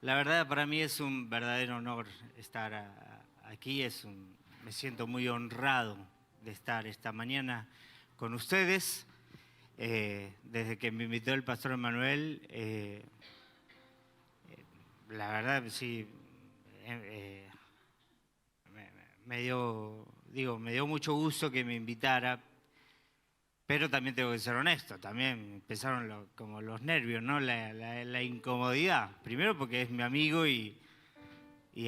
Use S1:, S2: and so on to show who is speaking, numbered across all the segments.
S1: La verdad, para mí es un verdadero honor estar aquí. Me siento muy honrado de estar esta mañana con ustedes. Desde que me invitó el pastor Emanuel, la verdad, sí, eh, me, me dio mucho gusto que me invitara, pero también tengo que ser honesto. También empezaron como los nervios, ¿no? La incomodidad. Primero porque es mi amigo y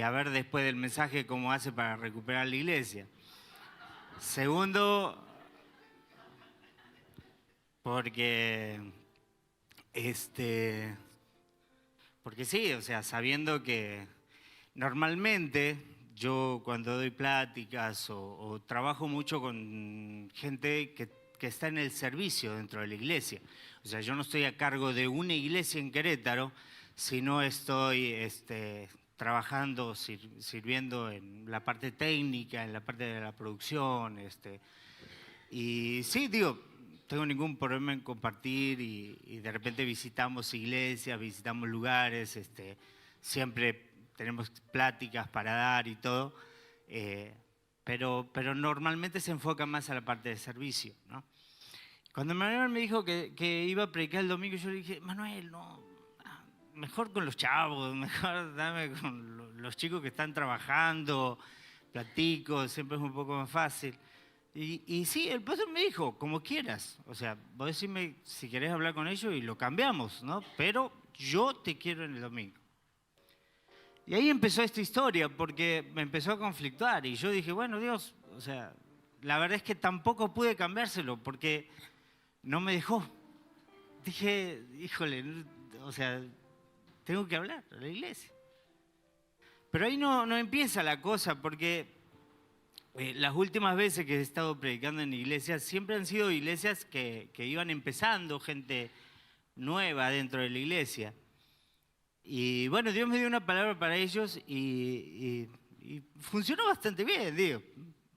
S1: a ver después del mensaje cómo hace para recuperar la iglesia. Segundo, porque este, porque sí, o sea, sabiendo que normalmente yo cuando doy pláticas o trabajo mucho con gente que está en el servicio dentro de la iglesia. O sea, yo no estoy a cargo de una iglesia en Querétaro, sino estoy trabajando, sirviendo en la parte técnica, en la parte de la producción. Y sí, digo, tengo ningún problema en compartir y de repente visitamos iglesias, visitamos lugares, siempre tenemos pláticas para dar y todo, eh, pero normalmente se enfoca más a la parte de servicio, ¿no? Cuando Manuel me dijo que iba a predicar el domingo, yo le dije, Manuel, no, mejor con los chavos, mejor dame con los chicos que están trabajando, platico, siempre es un poco más fácil. Y sí, el pastor me dijo, como quieras. O sea, vos decime si querés hablar con ellos y lo cambiamos, ¿no? Pero yo te quiero en el domingo. Y ahí empezó esta historia, porque me empezó a conflictuar. Y yo dije, bueno, Dios, o sea, la verdad es que tampoco pude cambiárselo, porque no me dejó. Dije, híjole, o sea, tengo que hablar a la iglesia. Pero ahí no empieza la cosa, porque las últimas veces que he estado predicando en iglesias siempre han sido iglesias que iban empezando, gente nueva dentro de la iglesia. Y bueno, Dios me dio una palabra para ellos y funcionó bastante bien, digo.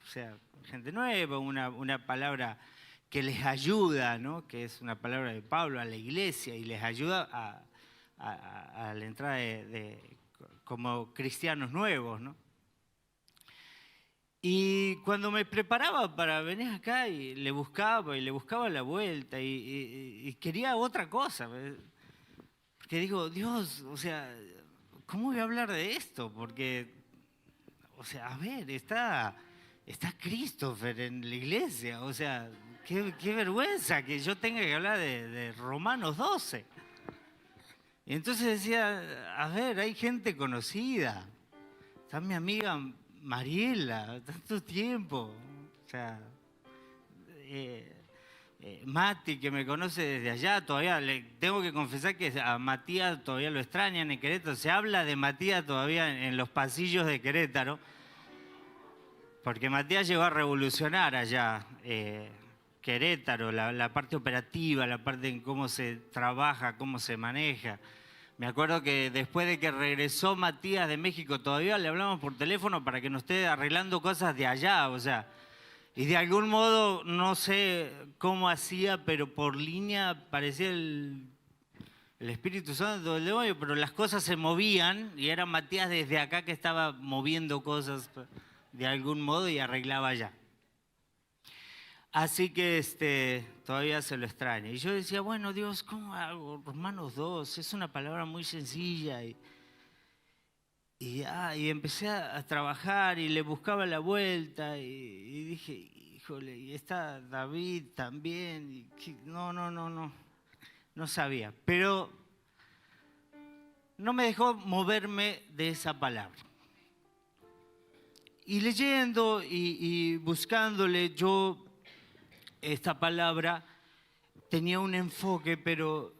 S1: O sea, gente nueva, una palabra que les ayuda, ¿no? Que es una palabra de Pablo a la iglesia y les ayuda a la entrada como cristianos nuevos, ¿no? Y cuando me preparaba para venir acá y le buscaba la vuelta y quería otra cosa. Porque digo, Dios, o sea, ¿cómo voy a hablar de esto? Porque, o sea, a ver, está Christopher en la iglesia. O sea, qué vergüenza que yo tenga que hablar de Romanos 12. Y entonces decía, a ver, hay gente conocida. Está mi amiga Mariela, tanto tiempo. O sea, eh, Mati, que me conoce desde allá, todavía le tengo que confesar que a Matías todavía lo extrañan en Querétaro. Se habla de Matías todavía en los pasillos de Querétaro, porque Matías llegó a revolucionar allá Querétaro, la parte operativa, la parte en cómo se trabaja, cómo se maneja. Me acuerdo que después de que regresó Matías de México, todavía le hablamos por teléfono para que nos esté arreglando cosas de allá, o sea. Y de algún modo, no sé cómo hacía, pero por línea parecía el Espíritu Santo del demonio, pero las cosas se movían y era Matías desde acá que estaba moviendo cosas de algún modo y arreglaba allá. Así que todavía se lo extraña. Y yo decía, bueno, Dios, ¿cómo hago? Romanos 2, es una palabra muy sencilla. Y empecé a trabajar y le buscaba la vuelta y dije, híjole, y está David también. No sabía. Pero no me dejó moverme de esa palabra. Y leyendo y buscándole, yo esta palabra tenía un enfoque, pero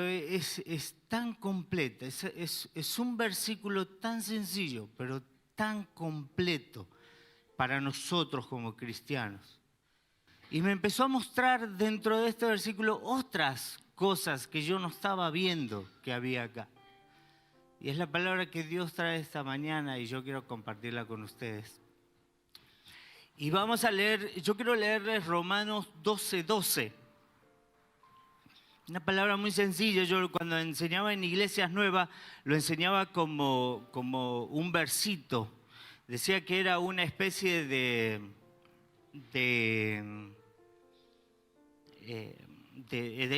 S1: es tan completa, es un versículo tan sencillo, pero tan completo para nosotros como cristianos. Y me empezó a mostrar dentro de este versículo otras cosas que yo no estaba viendo que había acá. Y es la palabra que Dios trae esta mañana y yo quiero compartirla con ustedes. Y vamos a leer, yo quiero leerles Romanos 12:12. Una palabra muy sencilla. Yo cuando enseñaba en iglesias nuevas, lo enseñaba como un versito. Decía que era una especie de, de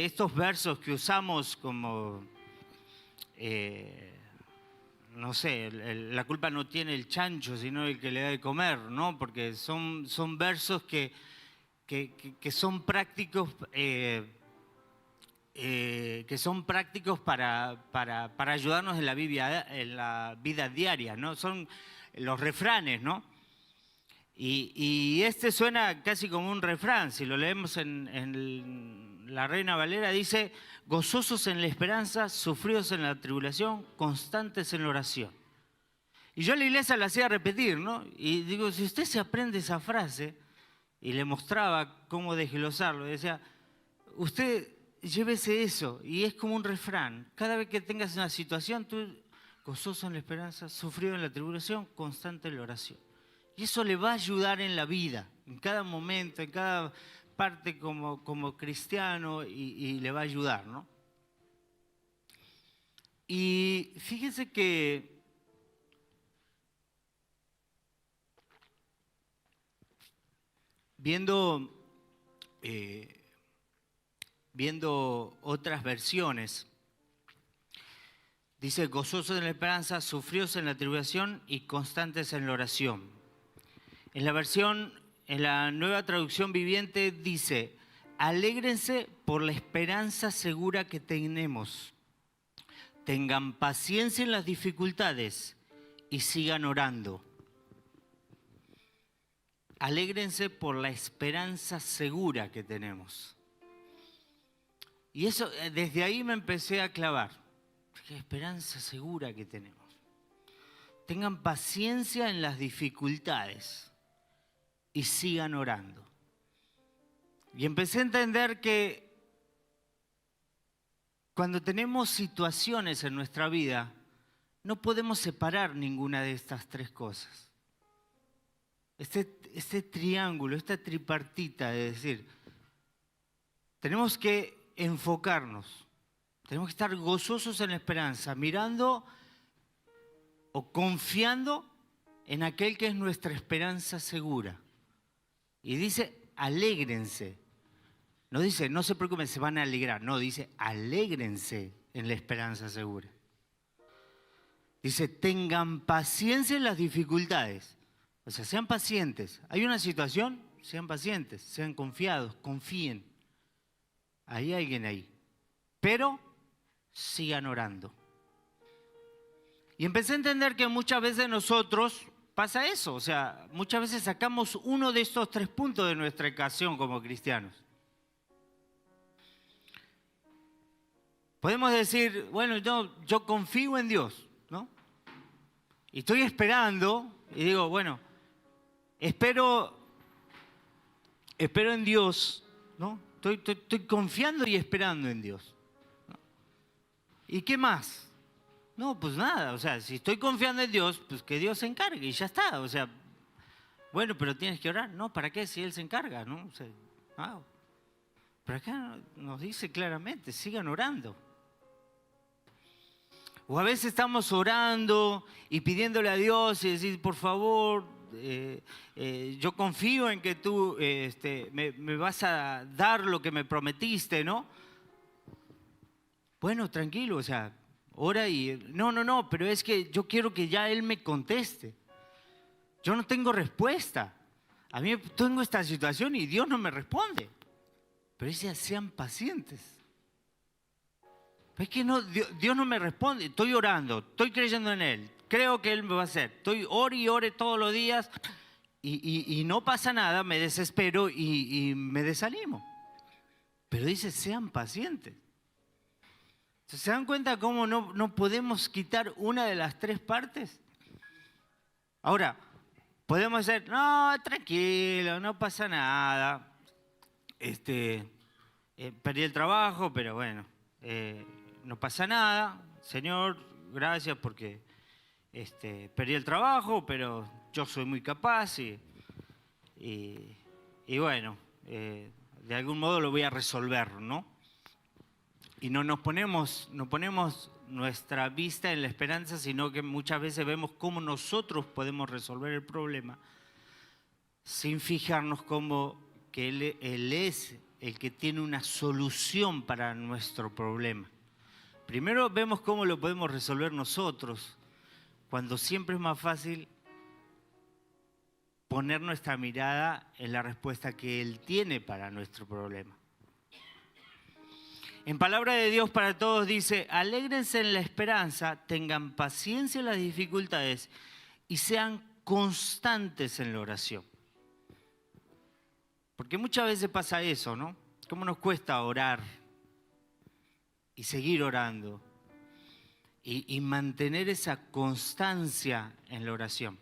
S1: estos versos que usamos como, no sé, la culpa no tiene el chancho, sino el que le da de comer, ¿no? Porque son versos que son prácticos, que son prácticos para ayudarnos en la vida diaria, ¿no? Son los refranes, ¿no? Y este suena casi como un refrán. Si lo leemos en la Reina Valera, dice: gozosos en la esperanza, sufridos en la tribulación, constantes en la oración. Y yo a la iglesia la hacía repetir, ¿no? Y digo, si usted se aprende esa frase, y le mostraba cómo desglosarlo, decía, usted llévese eso, y es como un refrán. Cada vez que tengas una situación, tú, gozoso en la esperanza, sufrido en la tribulación, constante en la oración. Y eso le va a ayudar en la vida, en cada momento, en cada parte como cristiano, y le va a ayudar, ¿no? Y fíjense que viendo otras versiones, dice gozosos en la esperanza, sufridos en la tribulación y constantes en la oración. En la Nueva Traducción Viviente dice: alégrense por la esperanza segura que tenemos. Tengan paciencia en las dificultades y sigan orando. Alégrense por la esperanza segura que tenemos. Y eso, desde ahí me empecé a clavar. Qué esperanza segura que tenemos. Tengan paciencia en las dificultades y sigan orando. Y empecé a entender que cuando tenemos situaciones en nuestra vida, no podemos separar ninguna de estas tres cosas. Este triángulo, esta tripartita de decir, tenemos que enfocarnos, tenemos que estar gozosos en la esperanza, mirando o confiando en aquel que es nuestra esperanza segura. Y dice, alégrense. No dice, no se preocupen, se van a alegrar. No, dice, alégrense en la esperanza segura. Dice, tengan paciencia en las dificultades. O sea, sean pacientes. Hay una situación, sean pacientes, sean confiados, confíen. Hay alguien ahí. Pero sigan orando. Y empecé a entender que muchas veces nosotros pasa eso. O sea, muchas veces sacamos uno de estos tres puntos de nuestra ecuación como cristianos. Podemos decir, bueno, yo confío en Dios, ¿no? Y estoy esperando, y digo, bueno, espero en Dios, ¿no? Estoy confiando y esperando en Dios, ¿no? ¿Y qué más? No, pues nada, o sea, si estoy confiando en Dios, pues que Dios se encargue y ya está, o sea, bueno, pero tienes que orar. No, ¿para qué si Él se encarga, no? O sea, pero acá nos dice claramente, sigan orando. O a veces estamos orando y pidiéndole a Dios y decir, por favor, yo confío en que tú me vas a dar lo que me prometiste, ¿no? Bueno, tranquilo, o sea, ora y... No, pero es que yo quiero que ya Él me conteste. Yo no tengo respuesta. A mí tengo esta situación y Dios no me responde. Pero dice, sean pacientes. Es que no, Dios no me responde. Estoy orando, estoy creyendo en Él. Creo que Él me va a hacer. Estoy ore todos los días y no pasa nada, me desespero y me desanimo. Pero dice, sean pacientes. ¿Se dan cuenta cómo no podemos quitar una de las tres partes? Ahora, podemos decir, no, tranquilo, no pasa nada. Perdí el trabajo, pero bueno, no pasa nada. Señor, gracias porque perdí el trabajo, pero yo soy muy capaz y bueno, de algún modo lo voy a resolver, ¿no? y no ponemos nuestra vista en la esperanza, sino que muchas veces vemos cómo nosotros podemos resolver el problema sin fijarnos cómo que Él es el que tiene una solución para nuestro problema. Primero vemos cómo lo podemos resolver nosotros, cuando siempre es más fácil poner nuestra mirada en la respuesta que Él tiene para nuestro problema. En Palabra de Dios para Todos dice: alégrense en la esperanza, tengan paciencia en las dificultades y sean constantes en la oración. Porque muchas veces pasa eso, ¿no? ¿Cómo nos cuesta orar y seguir orando y mantener esa constancia en la oración?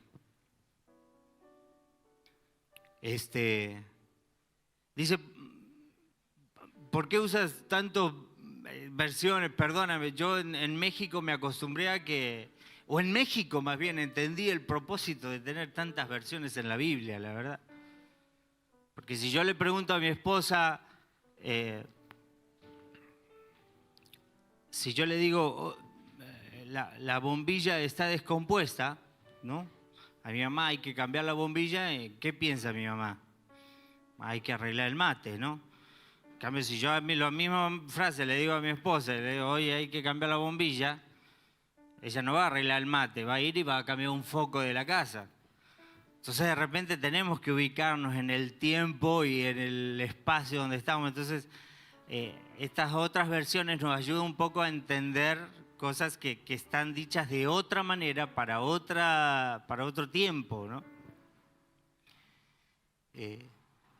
S1: Dice, ¿por qué usas tantas versiones? Perdóname, yo en México me acostumbré a que, o en México más bien entendí el propósito de tener tantas versiones en la Biblia, la verdad. Porque si yo le pregunto a mi esposa, si yo le digo, la bombilla está descompuesta, ¿no? A mi mamá hay que cambiar la bombilla, ¿qué piensa mi mamá? Hay que arreglar el mate, ¿no? En cambio, si yo la misma frase le digo a mi esposa, le digo, oye, hay que cambiar la bombilla, ella no va a arreglar el mate, va a ir y va a cambiar un foco de la casa. Entonces, de repente tenemos que ubicarnos en el tiempo y en el espacio donde estamos. Entonces, estas otras versiones nos ayudan un poco a entender cosas que están dichas de otra manera para otro tiempo, ¿no?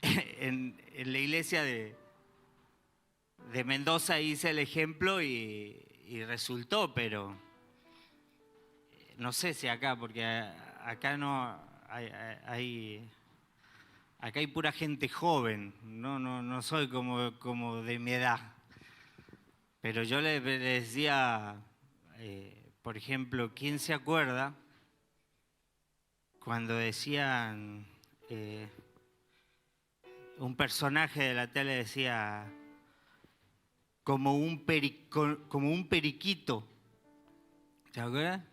S1: En la iglesia de Mendoza hice el ejemplo y resultó, pero no sé si acá, porque acá no acá hay pura gente joven, no soy como de mi edad. Pero yo le decía, por ejemplo, ¿quién se acuerda cuando decían, un personaje de la tele decía, como un periquito? ¿Se acuerdan?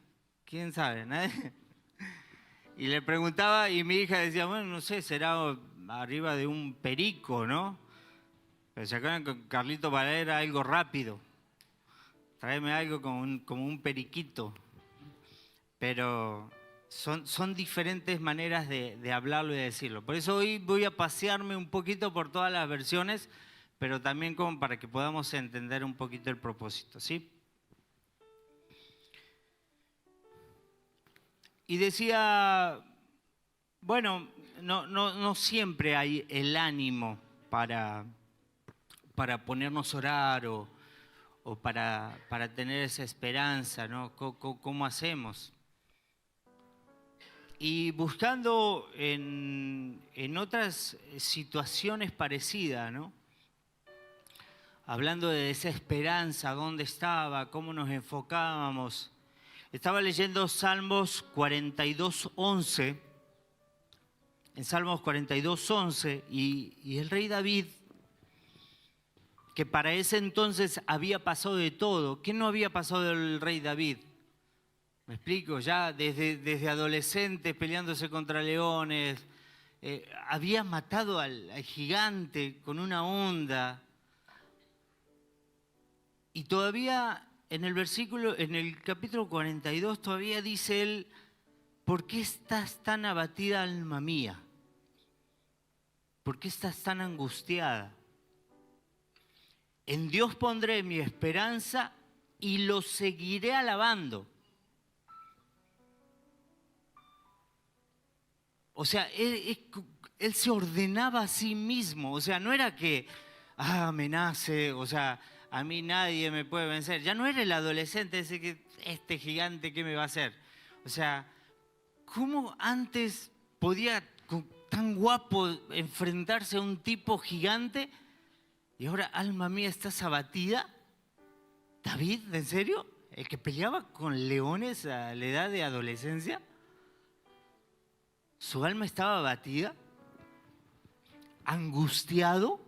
S1: ¿Quién sabe? ¿Nadie? Y le preguntaba y mi hija decía, bueno, no sé, será arriba de un perico, ¿no? Pero se acuerdan que Carlito Balá era algo rápido. Tráeme algo como un periquito. Pero son diferentes maneras de hablarlo y de decirlo. Por eso hoy voy a pasearme un poquito por todas las versiones, pero también como para que podamos entender un poquito el propósito, ¿sí? Y decía, bueno, no siempre hay el ánimo para ponernos a orar o para tener esa esperanza, ¿no? ¿Cómo hacemos? Y buscando en otras situaciones parecidas, ¿no? Hablando de esa esperanza, dónde estaba, cómo nos enfocábamos. Estaba leyendo Salmos 42:11, en Salmos 42:11, y el rey David, que para ese entonces había pasado de todo. ¿Qué no había pasado del rey David? ¿Me explico? Ya desde adolescente peleándose contra leones, había matado al gigante con una onda. Y todavía en el capítulo 42, todavía dice él, ¿por qué estás tan abatida, alma mía? ¿Por qué estás tan angustiada? En Dios pondré mi esperanza y lo seguiré alabando. O sea, él se ordenaba a sí mismo. O sea, no era que, me nace, o sea, a mí nadie me puede vencer. Ya no era el adolescente ese que, este gigante, ¿qué me va a hacer? O sea, ¿cómo antes podía tan guapo enfrentarse a un tipo gigante? Y ahora, alma mía, ¿estás abatida? ¿David, en serio? ¿El que peleaba con leones a la edad de adolescencia? ¿Su alma estaba abatida? ¿Angustiado?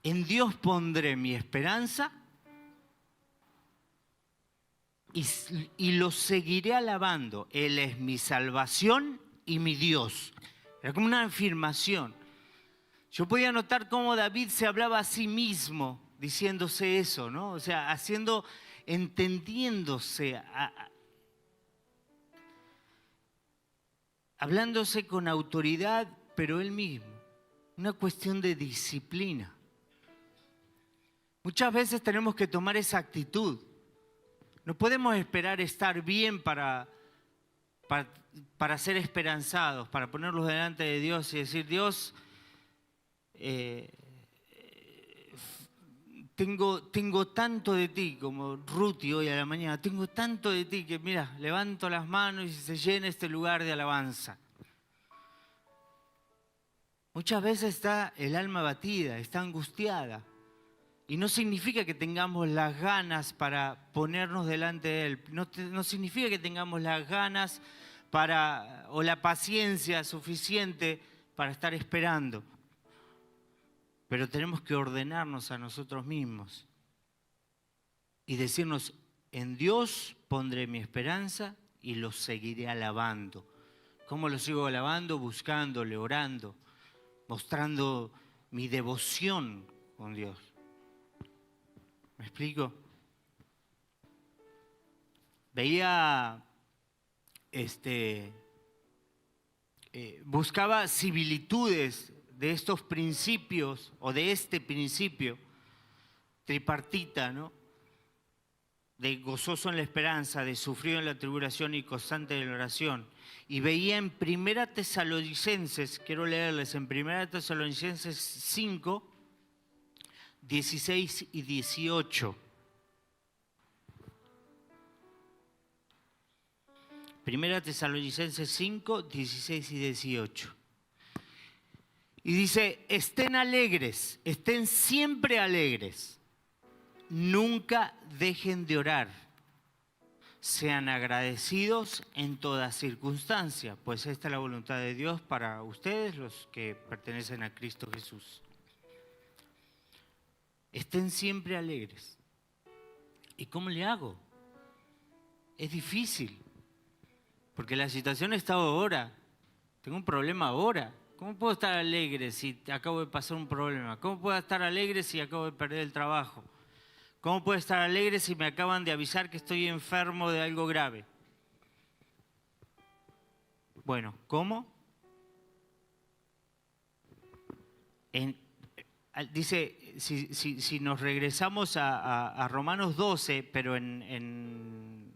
S1: En Dios pondré mi esperanza y lo seguiré alabando. Él es mi salvación y mi Dios. Era como una afirmación. Yo podía notar cómo David se hablaba a sí mismo, diciéndose eso, ¿no? O sea, entendiéndose, hablándose con autoridad, pero él mismo. Una cuestión de disciplina. Muchas veces tenemos que tomar esa actitud. No podemos esperar estar bien para ser esperanzados, para ponerlos delante de Dios y decir, Dios, tengo tanto de ti, como Ruti hoy a la mañana, tengo tanto de ti que mira, levanto las manos y se llena este lugar de alabanza. Muchas veces está el alma abatida, está angustiada. Y no significa que tengamos las ganas para ponernos delante de Él. No significa que tengamos las ganas o la paciencia suficiente para estar esperando. Pero tenemos que ordenarnos a nosotros mismos y decirnos, en Dios pondré mi esperanza y lo seguiré alabando. ¿Cómo lo sigo alabando? Buscándole, orando, mostrando mi devoción con Dios. ¿Me explico? Buscaba similitudes de estos principios o de este principio tripartita, ¿no? De gozoso en la esperanza, de sufrido en la tribulación y constante en la oración. Y veía en 1 Tesalonicenses, quiero leerles en 1 Tesalonicenses 5, 16 y 18. 1 Tesalonicenses 5, 16 y 18. Y dice, estén alegres, estén siempre alegres, nunca dejen de orar, sean agradecidos en toda circunstancia, pues esta es la voluntad de Dios para ustedes, los que pertenecen a Cristo Jesús. Estén siempre alegres. ¿Y cómo le hago? Es difícil, porque la situación está ahora, tengo un problema ahora. ¿Cómo puedo estar alegre si acabo de pasar un problema? ¿Cómo puedo estar alegre si acabo de perder el trabajo? ¿Cómo puedo estar alegre si me acaban de avisar que estoy enfermo de algo grave? Bueno, ¿cómo? Dice, si nos regresamos a Romanos 12, pero en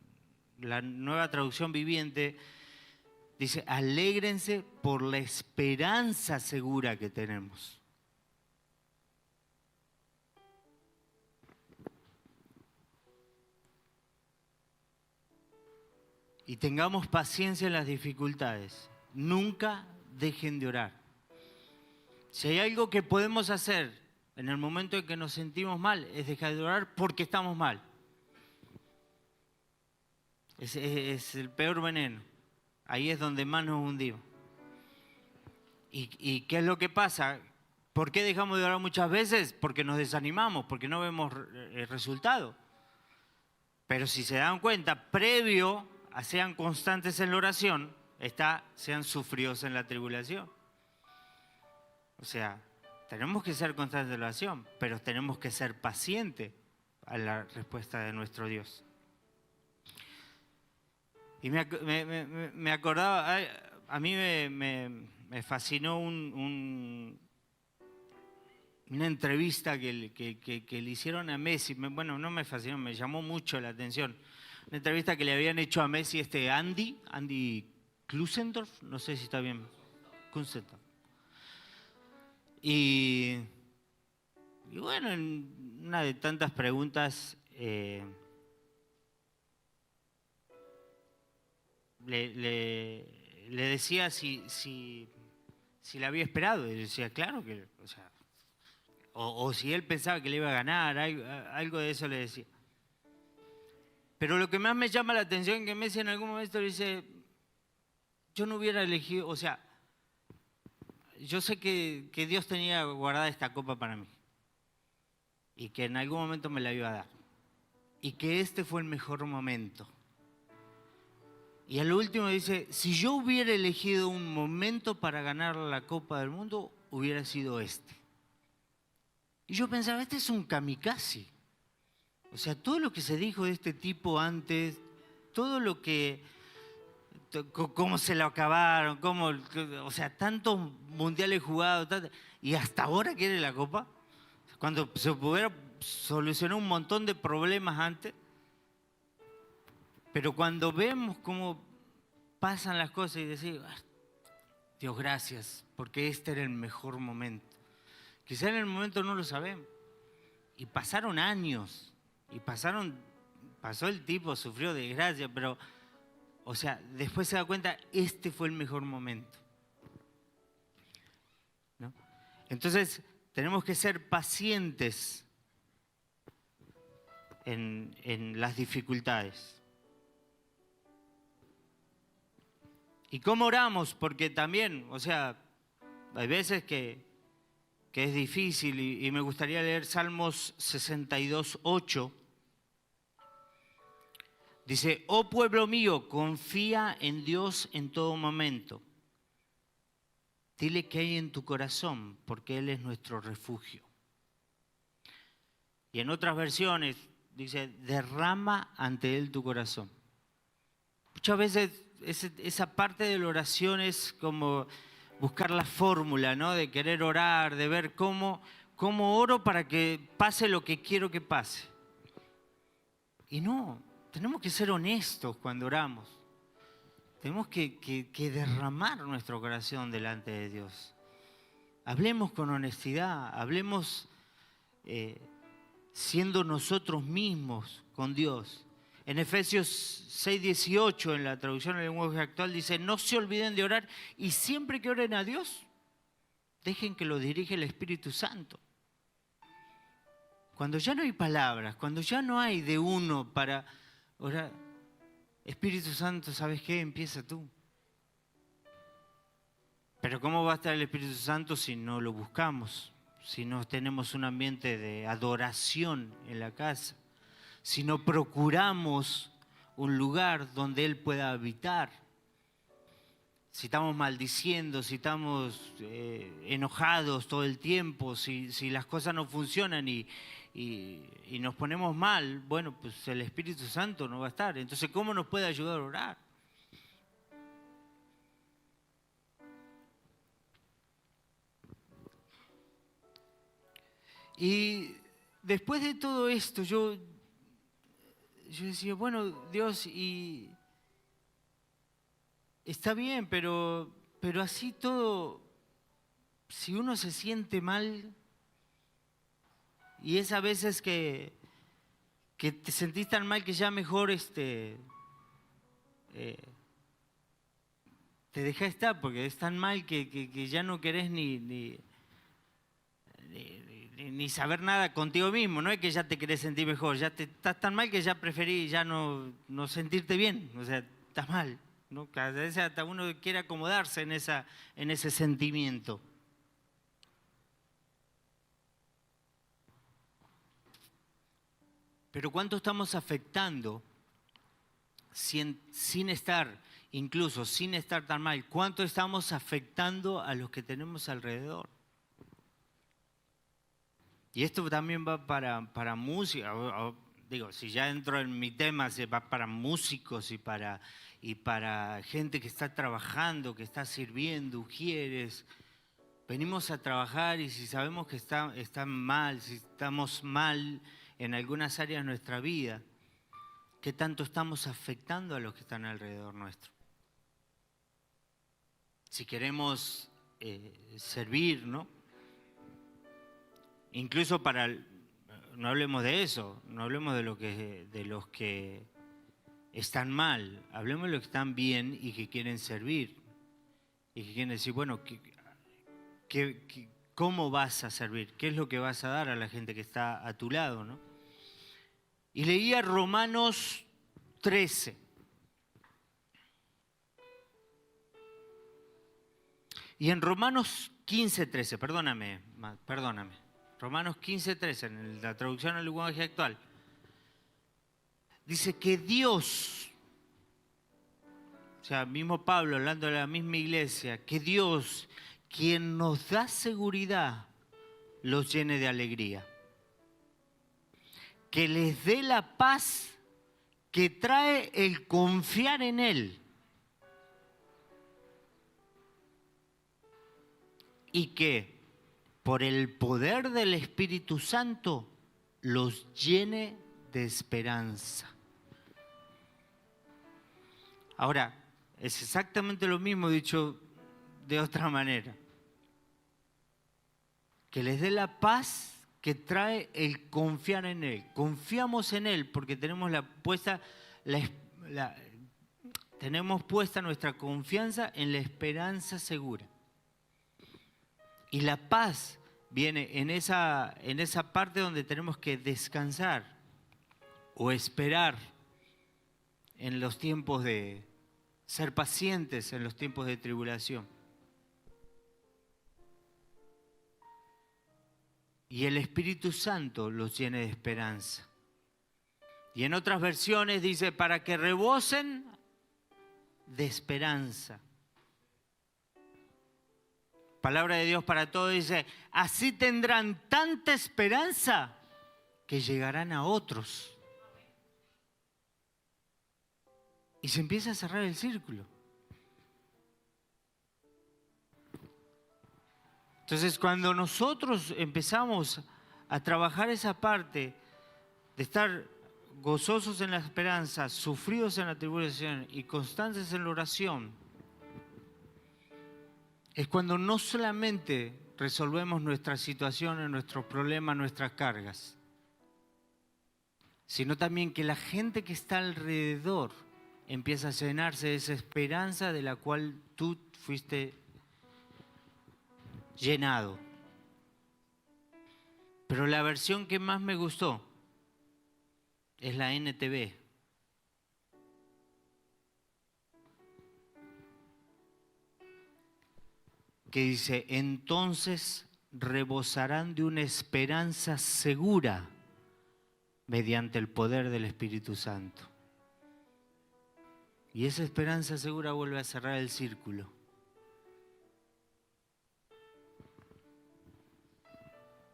S1: la Nueva Traducción Viviente, dice, alégrense por la esperanza segura que tenemos. Y tengamos paciencia en las dificultades. Nunca dejen de orar. Si hay algo que podemos hacer en el momento en que nos sentimos mal, es dejar de orar porque estamos mal. Es el peor veneno. Ahí es donde más nos hundimos. ¿Y qué es lo que pasa? ¿Por qué dejamos de orar muchas veces? Porque nos desanimamos, porque no vemos el resultado. Pero si se dan cuenta, previo a sean constantes en la oración, sean sufridos en la tribulación. O sea, tenemos que ser constantes en la oración, pero tenemos que ser pacientes a la respuesta de nuestro Dios. Y me acordaba, a mí me fascinó una entrevista que le hicieron a Messi. Bueno, no me fascinó, me llamó mucho la atención. Una entrevista que le habían hecho a Messi Andy Klusendorf, no sé si está bien, Klusendorf. Y bueno, en una de tantas preguntas le decía si le había esperado. Y decía, claro que, o sea, o si él pensaba que le iba a ganar, algo de eso le decía. Pero lo que más me llama la atención es que Messi en algún momento le dice, yo no hubiera elegido, o sea, yo sé que Dios tenía guardada esta copa para mí. y que en algún momento me la iba a dar. Y que este fue el mejor momento. Y al último dice, si yo hubiera elegido un momento para ganar la Copa del Mundo, hubiera sido este. Y yo pensaba, este es un kamikaze. O sea, todo lo que se dijo de este tipo antes, todo lo que, cómo se lo acabaron, cómo, o sea, tantos mundiales jugados, y hasta ahora quiere la Copa, cuando se pudiera solucionar un montón de problemas antes. Pero cuando vemos cómo pasan las cosas y decimos, Dios, gracias, porque este era el mejor momento. Quizá en el momento no lo sabemos. Y pasaron años, y pasó el tipo, sufrió desgracia, pero, o sea, después se da cuenta, este fue el mejor momento, ¿no? Entonces, tenemos que ser pacientes en las dificultades. ¿Y cómo oramos? Porque también, o sea, hay veces que es difícil y me gustaría leer Salmos 62:8. Dice, oh pueblo mío, confía en Dios en todo momento. Dile qué hay en tu corazón, porque Él es nuestro refugio. Y en otras versiones dice, derrama ante Él tu corazón. Muchas veces esa parte de la oración es como buscar la fórmula, ¿no? De querer orar, de ver cómo oro para que pase lo que quiero que pase. Y no, tenemos que ser honestos cuando oramos. Tenemos que derramar nuestro corazón delante de Dios. Hablemos con honestidad, hablemos siendo nosotros mismos con Dios. En Efesios 6:18, en la traducción del lenguaje actual, dice, no se olviden de orar y siempre que oren a Dios, dejen que lo dirija el Espíritu Santo. Cuando ya no hay palabras, cuando ya no hay de uno para orar, Espíritu Santo, ¿sabes qué? Empieza tú. Pero ¿cómo va a estar el Espíritu Santo si no lo buscamos? Si no tenemos un ambiente de adoración en la casa, si no procuramos un lugar donde Él pueda habitar, si estamos maldiciendo, si estamos enojados todo el tiempo, si las cosas no funcionan y nos ponemos mal, bueno, pues el Espíritu Santo no va a estar. Entonces, ¿cómo nos puede ayudar a orar? Y después de todo esto, yo decía, bueno, Dios, y está bien, pero así todo, si uno se siente mal, y es a veces que te sentís tan mal que ya mejor te dejás estar, porque es tan mal que ya no querés ni saber nada contigo mismo, no es que ya te querés sentir mejor, ya estás tan mal que ya preferís ya no sentirte bien, o sea, estás mal, ¿no? Cada vez hasta uno quiere acomodarse en ese sentimiento. Pero ¿cuánto estamos afectando sin estar, incluso sin estar tan mal? ¿Cuánto estamos afectando a los que tenemos alrededor? Y esto también va para música, digo, si ya entro en mi tema, se va para músicos y para gente que está trabajando, que está sirviendo, ujieres. Venimos a trabajar y si sabemos que están mal, si estamos mal en algunas áreas de nuestra vida, ¿qué tanto estamos afectando a los que están alrededor nuestro? Si queremos servir, ¿no? Incluso no hablemos de eso, no hablemos de los que están mal, hablemos de los que están bien y que quieren servir. Y que quieren decir, bueno, ¿cómo vas a servir? ¿Qué es lo que vas a dar a la gente que está a tu lado, ¿no? Y leía Romanos 13. Y en Romanos 15:13, perdóname. Romanos 15:13, en la traducción al lenguaje actual. Dice que Dios, o sea, mismo Pablo hablando de la misma iglesia, que Dios, quien nos da seguridad, los llene de alegría. Que les dé la paz que trae el confiar en Él. Y que por el poder del Espíritu Santo los llene de esperanza. Ahora, es exactamente lo mismo dicho de otra manera. Que les dé la paz que trae el confiar en Él. Confiamos en Él porque tenemos tenemos puesta nuestra confianza en la esperanza segura. Y la paz viene en esa parte donde tenemos que descansar o esperar en los tiempos de ser pacientes, en los tiempos de tribulación. Y el Espíritu Santo los llene de esperanza. Y en otras versiones dice, para que rebosen de esperanza. Palabra de Dios para todos dice, así tendrán tanta esperanza que llegarán a otros. Y se empieza a cerrar el círculo. Entonces, cuando nosotros empezamos a trabajar esa parte de estar gozosos en la esperanza, sufridos en la tribulación y constantes en la oración, es cuando no solamente resolvemos nuestras situaciones, nuestros problemas, nuestras cargas, sino también que la gente que está alrededor empieza a llenarse de esa esperanza de la cual tú fuiste llenado. Pero la versión que más me gustó es la NTV. Que dice, entonces rebosarán de una esperanza segura mediante el poder del Espíritu Santo. Y esa esperanza segura vuelve a cerrar el círculo.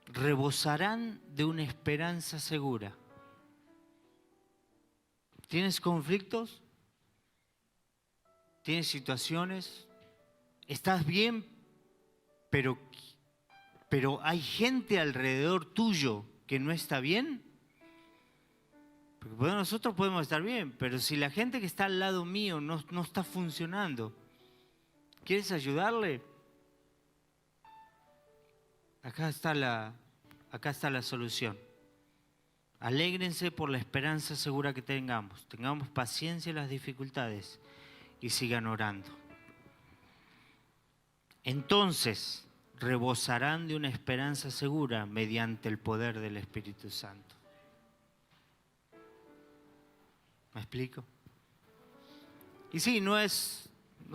S1: Rebosarán de una esperanza segura. ¿Tienes conflictos? ¿Tienes situaciones? ¿Estás bien? Pero hay gente alrededor tuyo que no está bien. Porque nosotros podemos estar bien, pero si la gente que está al lado mío no está funcionando, ¿quieres ayudarle? Acá está la solución. Alégrense por la esperanza segura que tengamos. Tengamos paciencia en las dificultades y sigan orando. Entonces rebosarán de una esperanza segura mediante el poder del Espíritu Santo. ¿Me explico? Y sí, no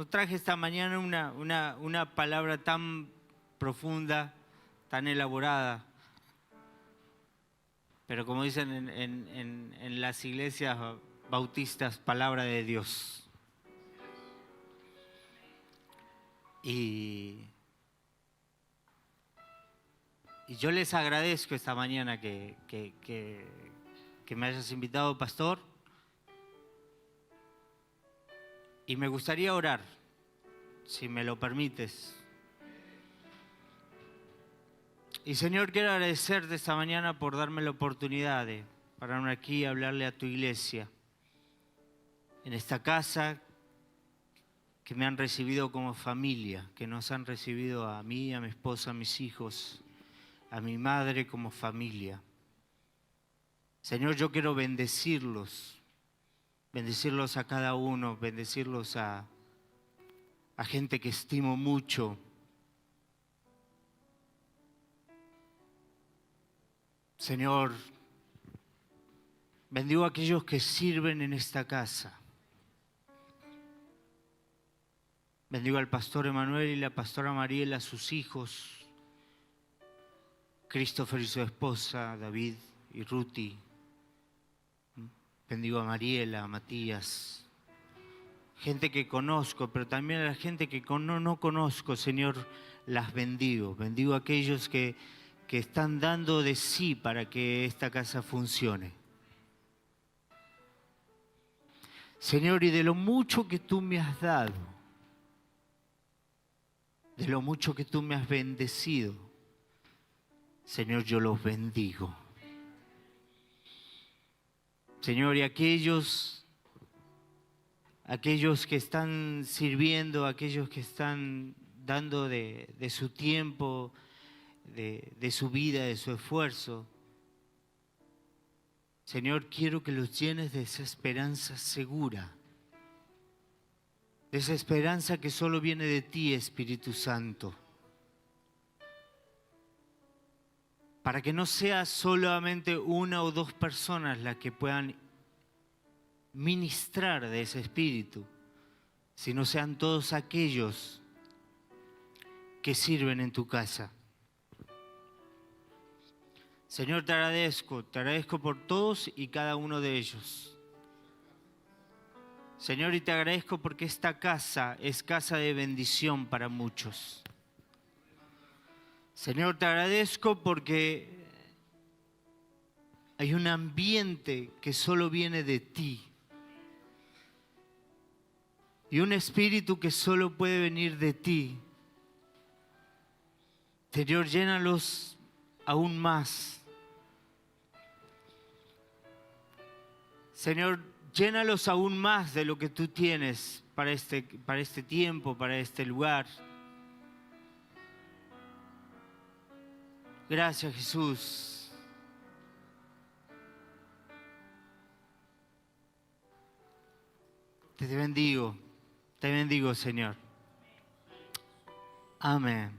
S1: traje esta mañana una palabra tan profunda, tan elaborada, pero como dicen en las iglesias bautistas, palabra de Dios. Y yo les agradezco esta mañana que me hayas invitado, pastor. Y me gustaría orar, si me lo permites. Y Señor, quiero agradecerte esta mañana por darme la oportunidad de pararme aquí y hablarle a tu iglesia. En esta casa que me han recibido como familia, que nos han recibido a mí, a mi esposa, a mis hijos, a mi madre como familia. Señor, yo quiero bendecirlos a cada uno, bendecirlos a gente que estimo mucho. Señor, bendigo a aquellos que sirven en esta casa. Bendigo al pastor Emanuel y la pastora Mariela, a sus hijos. Christopher y su esposa, David y Ruti. Bendigo a Mariela, a Matías. Gente que conozco, pero también a la gente que no conozco, Señor, las bendigo. Bendigo a aquellos que están dando de sí para que esta casa funcione. Señor, y de lo mucho que tú me has dado, de lo mucho que tú me has bendecido, Señor, yo los bendigo. Señor, y aquellos que están sirviendo, aquellos que están dando de su tiempo, de su vida, de su esfuerzo, Señor, quiero que los llenes de esa esperanza segura, de esa esperanza que solo viene de ti, Espíritu Santo, para que no sea solamente una o dos personas las que puedan ministrar de ese Espíritu, sino sean todos aquellos que sirven en tu casa. Señor, te agradezco por todos y cada uno de ellos. Señor, y te agradezco porque esta casa es casa de bendición para muchos. Señor, te agradezco porque hay un ambiente que solo viene de ti. Y un espíritu que solo puede venir de ti. Señor, llénalos aún más. Señor, llénalos aún más de lo que tú tienes para este tiempo, para este lugar. Gracias, Jesús. Te bendigo, Señor. Amén.